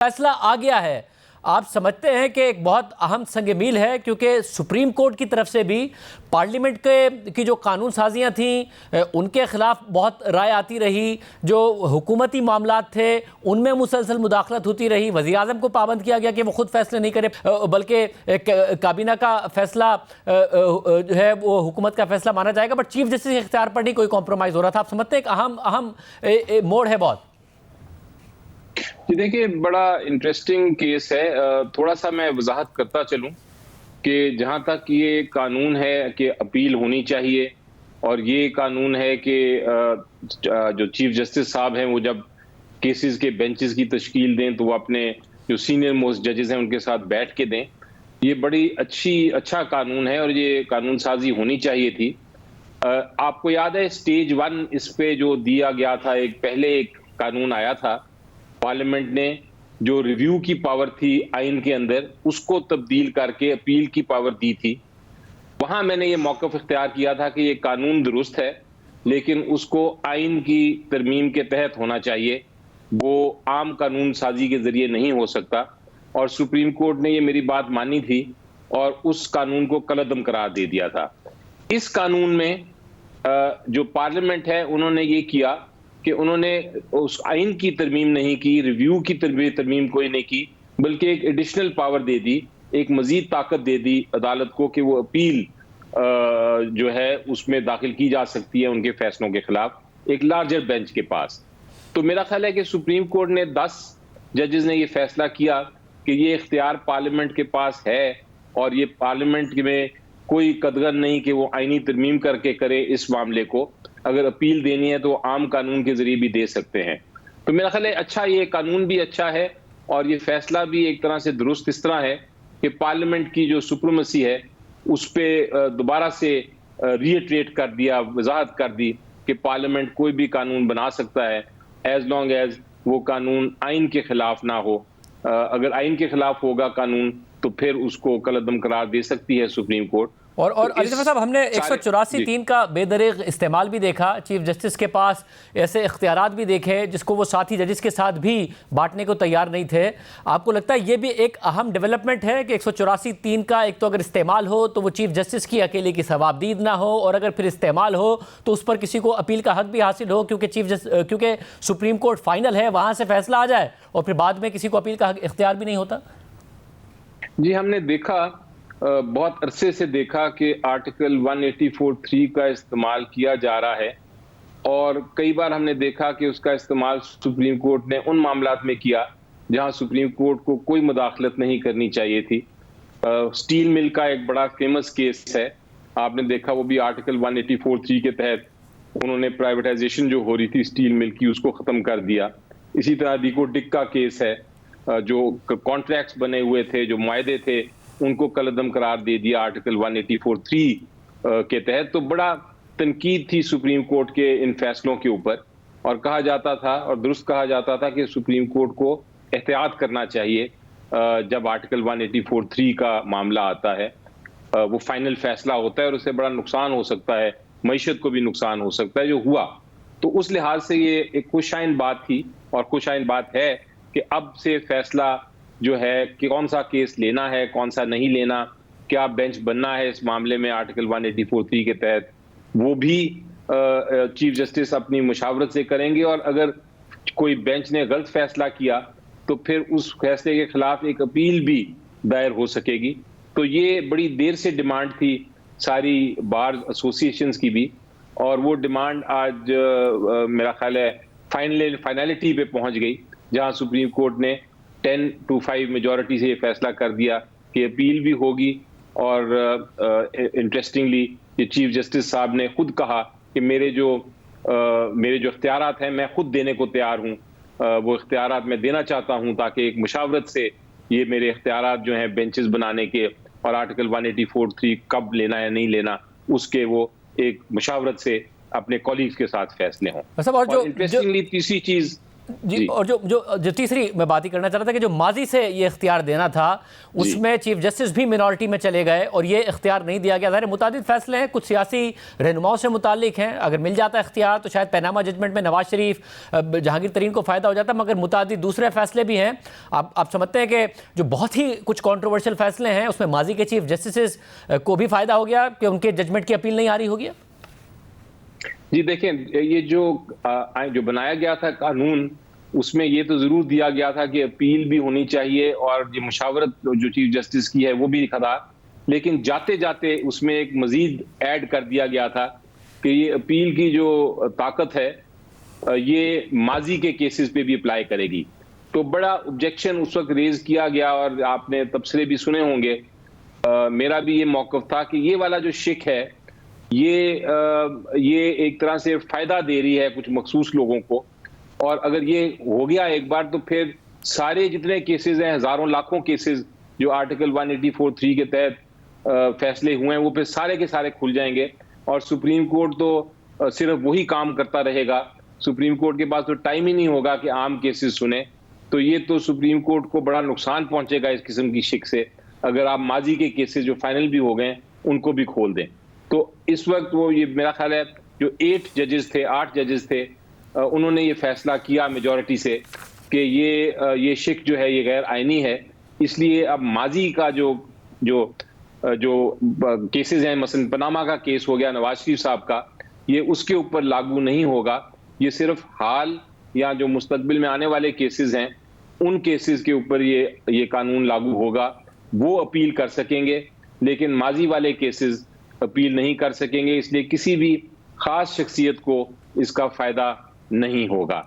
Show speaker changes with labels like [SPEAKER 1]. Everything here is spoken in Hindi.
[SPEAKER 1] फैसला आ गया है। आप समझते हैं कि एक बहुत अहम संग मील है, क्योंकि सुप्रीम कोर्ट की तरफ से भी पार्लियामेंट की जो कानून साजियाँ थीं उनके खिलाफ बहुत राय आती रही। जो हुकूमती मामलात थे उनमें मुसलसल मुदाखलत होती रही। वज़ीर आज़म को पाबंद किया गया कि वो खुद फैसले नहीं करे, बल्कि काबीना का फैसला जो है वो हुकूमत का फैसला माना जाएगा। बट चीफ जस्टिस के इख्तियार पर नहीं कोई कॉम्प्रोमाइज़ हो रहा था। आप समझते हैं एक अहम मोड़ है बहुत।
[SPEAKER 2] जी देखिए, बड़ा इंटरेस्टिंग केस है। थोड़ा सा मैं वजाहत करता चलूं कि जहां तक ये कानून है कि अपील होनी चाहिए, और ये कानून है कि जो चीफ जस्टिस साहब हैं वो जब केसेस के बेंचेस की तश्कील दें तो वो अपने जो सीनियर मोस्ट जजेस हैं उनके साथ बैठ के दें। ये बड़ी अच्छा कानून है और ये कानून साजी होनी चाहिए थी। आपको याद है स्टेज 1 इस पे जो दिया गया था, पहले एक कानून आया था, पार्लियामेंट ने जो रिव्यू की पावर थी आइन के अंदर उसको तब्दील करके अपील की पावर दी थी। वहां मैंने ये मौक़िफ़ इख्तियार किया था कि ये कानून दुरुस्त है, लेकिन उसको आइन की तरमीम के तहत होना चाहिए, वो आम कानून साजी के जरिए नहीं हो सकता। और सुप्रीम कोर्ट ने ये मेरी बात मानी थी और उस कानून को कलअदम करार दे दिया था। इस कानून में जो पार्लियामेंट है उन्होंने ये किया कि उन्होंने उस आइन की तरमीम नहीं की, रिव्यू की तरमीम कोई नहीं की, बल्कि एक एडिशनल पावर दे दी, एक मजीद ताकत दे दी अदालत को कि वो अपील जो है उसमें दाखिल की जा सकती है उनके फैसलों के खिलाफ एक लार्जर बेंच के पास। तो मेरा ख्याल है कि सुप्रीम कोर्ट ने 10 जजेस ने ये फैसला किया कि ये इख्तियार पार्लियामेंट के पास है और ये पार्लियामेंट में कोई कदगन नहीं कि वो आईनी तरमीम करके करे इस मामले को। अगर अपील देनी है तो आम कानून के जरिए भी दे सकते हैं। तो मेरा ख्याल है अच्छा, ये कानून भी अच्छा है और ये फैसला भी एक तरह से दुरुस्त इस तरह है कि पार्लियामेंट की जो सुप्रीमेसी है उस पर दोबारा से रीइटरेट कर दिया, वजाहत कर दी कि पार्लियामेंट कोई भी कानून बना सकता है एज लॉन्ग एज वो कानून आइन के खिलाफ ना हो। अगर आइन के खिलाफ होगा कानून तो फिर उसको कलअदम करार दे सकती है सुप्रीम कोर्ट।
[SPEAKER 1] और
[SPEAKER 2] तो
[SPEAKER 1] अली जफर साहब, हमने 184(3) का बेदरीग इस्तेमाल भी देखा। चीफ जस्टिस के पास ऐसे इख्तियारात भी देखे जिसको वो साथी जजेस के साथ भी बांटने को तैयार नहीं थे। आपको लगता है ये भी एक अहम डेवलपमेंट है कि 184(3) का एक तो अगर इस्तेमाल हो तो वो चीफ जस्टिस की अकेले की सवाबदीद ना हो, और अगर फिर इस्तेमाल हो तो उस पर किसी को अपील का हक भी हासिल हो, क्योंकि सुप्रीम कोर्ट फाइनल है, वहाँ से फैसला आ जाए और फिर बाद में किसी को अपील का हक इख्तियार भी नहीं होता।
[SPEAKER 2] जी, हमने देखा, बहुत अरसे से देखा कि आर्टिकल 184(3) का इस्तेमाल किया जा रहा है, और कई बार हमने देखा कि उसका इस्तेमाल सुप्रीम कोर्ट ने उन मामलात में किया जहां सुप्रीम कोर्ट को कोई मुदाखलत नहीं करनी चाहिए थी। स्टील मिल का एक बड़ा फेमस केस है, आपने देखा, वो भी आर्टिकल 184(3) के तहत उन्होंने प्राइवेटाइजेशन जो हो रही थी स्टील मिल की उसको खत्म कर दिया। इसी तरह रिको डिक का केस है, जो कॉन्ट्रैक्ट्स बने हुए थे, जो मुआहदे थे, उनको कलअदम करार दे दिया आर्टिकल 184(3) के तहत। तो बड़ा तनकीद थी सुप्रीम कोर्ट के इन फैसलों के ऊपर, और कहा जाता था और दुरुस्त कहा जाता था कि सुप्रीम कोर्ट को एहतियात करना चाहिए जब आर्टिकल 184(3) का मामला आता है। वो फाइनल फैसला होता है और उससे बड़ा नुकसान हो सकता है, मईशत को भी नुकसान हो सकता है, जो हुआ। तो उस लिहाज से ये एक खुशाइन बात थी और खुशाइन बात है कि अब से फैसला जो है कि कौन सा केस लेना है, कौन सा नहीं लेना, क्या बेंच बनना है इस मामले में आर्टिकल 184(3) के तहत, वो भी चीफ जस्टिस अपनी मुशावरत से करेंगे। और अगर कोई बेंच ने गलत फैसला किया तो फिर उस फैसले के खिलाफ एक अपील भी दायर हो सकेगी। तो ये बड़ी देर से डिमांड थी सारी बार एसोसिएशंस की भी, और वो डिमांड आज मेरा ख्याल है फाइनलिटी पे पहुंच गई, जहां सुप्रीम कोर्ट ने 10-5 मेजॉरिटी से ये फैसला कर दिया कि अपील भी होगी। और इंटरेस्टिंगली ये चीफ जस्टिस साहब ने खुद कहा कि मेरे जो इख्तियारात हैं मैं खुद देने को तैयार हूं, वो इख्तियारात मैं देना चाहता हूं ताकि एक मुशावरत से ये मेरे इख्तियारात जो हैं बेंचेस बनाने के और आर्टिकल 184(3) कब लेना है नहीं लेना उसके वो एक मुशावरत से अपने कॉलीग्स के साथ फैसले हों।
[SPEAKER 1] और जो
[SPEAKER 2] इंटरेस्टिंगली तीसरी चीज
[SPEAKER 1] जी, और जो तीसरी मैं बात ही करना चाह रहा था कि जो माजी से ये इख्तियार देना था उसमें चीफ जस्टिस भी मिनॉरिटी में चले गए और ये इख्तियार नहीं दिया गया। मुतादिद फैसले हैं, कुछ सियासी रहनुमाओं से मुतालिक हैं, अगर मिल जाता है इख्तियार तो शायद पनामा जजमेंट में नवाज शरीफ जहांगीर तरीन को फ़ायदा हो जाता, मगर मुतादिद दूसरे फैसले भी हैं। आप समझते हैं कि जो बहुत ही कुछ कॉन्ट्रोवर्शियल फैसले हैं उसमें माजी के चीफ जस्टिस को भी फ़ायदा हो गया कि उनके जजमेंट की अपील नहीं आ रही होगी?
[SPEAKER 2] जी देखें, ये जो बनाया गया था कानून, उसमें ये तो जरूर दिया गया था कि अपील भी होनी चाहिए और ये मुशावरत जो चीफ जस्टिस की है वो भी था, लेकिन जाते जाते उसमें एक मजीद ऐड कर दिया गया था कि ये अपील की जो ताकत है ये माजी के केसेस पे भी अप्लाई करेगी। तो बड़ा ऑब्जेक्शन उस वक्त रेज किया गया और आपने तबसरे भी सुने होंगे। मेरा भी ये मौक़िफ़ था कि ये वाला जो शिक है ये एक तरह से फायदा दे रही है कुछ मखसूस लोगों को, और अगर ये हो गया एक बार तो फिर सारे जितने केसेस हैं, हजारों लाखों केसेस जो आर्टिकल 184(3) के तहत फैसले हुए हैं वो फिर सारे के सारे खुल जाएंगे और सुप्रीम कोर्ट तो सिर्फ वही काम करता रहेगा। सुप्रीम कोर्ट के पास तो टाइम ही नहीं होगा कि आम केसेस सुने। तो ये तो सुप्रीम कोर्ट को बड़ा नुकसान पहुंचेगा इस किस्म की शिक से, अगर आप माजी के केसेस जो फाइनल भी हो गए उनको भी खोल दें। तो इस वक्त वो ये मेरा ख्याल है जो 8 जजेस थे उन्होंने ये फैसला किया मेजॉरिटी से कि ये शिक जो है ये गैर आईनी है, इसलिए अब माजी का जो केसेस हैं, मसलन पनामा का केस हो गया नवाज शरीफ साहब का, ये उसके ऊपर लागू नहीं होगा। ये सिर्फ हाल या जो मुस्तकबिल में आने वाले केसेस हैं उन केसेस के ऊपर ये कानून लागू होगा। वो अपील कर सकेंगे लेकिन माजी वाले केसेस अपील नहीं कर सकेंगे, इसलिए किसी भी खास शख्सियत को इसका फायदा नहीं होगा।